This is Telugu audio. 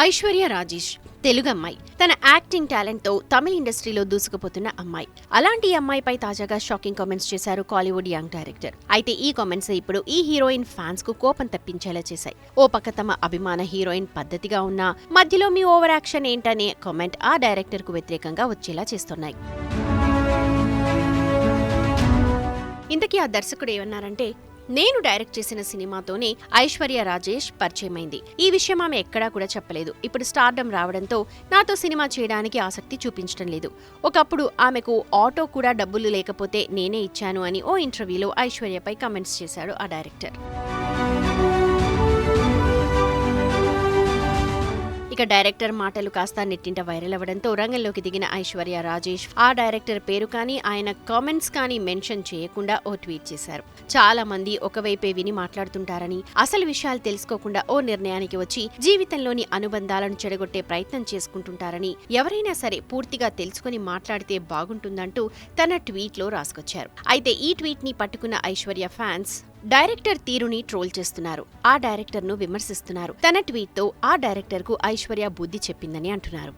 ఐశ్వర్య రాజేష్ తెలుగు అమ్మాయి. తన యాక్టింగ్ టాలెంట్ తో తమిళ ఇండస్ట్రీలో దూసుకుపోతున్న అమ్మాయి. అలాంటి అమ్మాయిపై తాజాగా షాకింగ్ కామెంట్స్ చేశారు కాలీవుడ్ యంగ్ డైరెక్టర్. అయితే ఈ కామెంట్స్ ఇప్పుడు ఈ హీరోయిన్ ఫ్యాన్స్ కు కోపం తెప్పించేలా చేశాయి. ఓ పక్క తమ అభిమాన హీరోయిన్ పద్ధతిగా ఉన్నా మధ్యలో మీ ఓవర్ యాక్షన్ ఏంటనే కామెంట్ ఆ డైరెక్టర్ కు వ్యతిరేకంగా వచ్చేలా చేస్తున్నాయి. ఇంతకీ ఆ దర్శకుడు ఏమన్నారంటే, నేను డైరెక్ట్ చేసిన సినిమాతోనే ఐశ్వర్య రాజేష్ పరిచయమైంది. ఈ విషయం ఆమె ఎక్కడా కూడా చెప్పలేదు. ఇప్పుడు స్టార్డమ్ రావడంతో నాతో సినిమా చేయడానికి ఆసక్తి చూపించడం లేదు. ఒకప్పుడు ఆమెకు ఆటో కూడా డబ్బులు లేకపోతే నేనే ఇచ్చాను అని ఓ ఇంటర్వ్యూలో ఐశ్వర్యపై కామెంట్స్ చేశాడు ఆ డైరెక్టర్. ఇక డైరెక్టర్ మాటలు కాస్త నెట్టింట వైరల్ అవ్వడంతో రంగంలోకి దిగిన ఐశ్వర్య రాజేష్ ఆ డైరెక్టర్ పేరు కానీ ఆయన కామెంట్స్ కానీ మెన్షన్ చేయకుండా ఓ ట్వీట్ చేశారు. చాలా మంది ఒకవైపే విని మాట్లాడుతుంటారని, అసలు విషయాలు తెలుసుకోకుండా ఓ నిర్ణయానికి వచ్చి జీవితంలోని అనుబంధాలను చెడగొట్టే ప్రయత్నం చేసుకుంటుంటారని, ఎవరైనా సరే పూర్తిగా తెలుసుకుని మాట్లాడితే బాగుంటుందంటూ తన ట్వీట్ లో రాసుకొచ్చారు. అయితే ఈ ట్వీట్ ని పట్టుకున్న ఐశ్వర్య ఫ్యాన్స్ డైరెక్టర్ తీరుని ట్రోల్ చేస్తున్నారు. ఆ డైరెక్టర్ ను విమర్శిస్తున్నారు. తన ట్వీట్ తో ఆ డైరెక్టర్ కు ఐశ్వర్య బుద్ధి చెప్పిందని అంటున్నారు.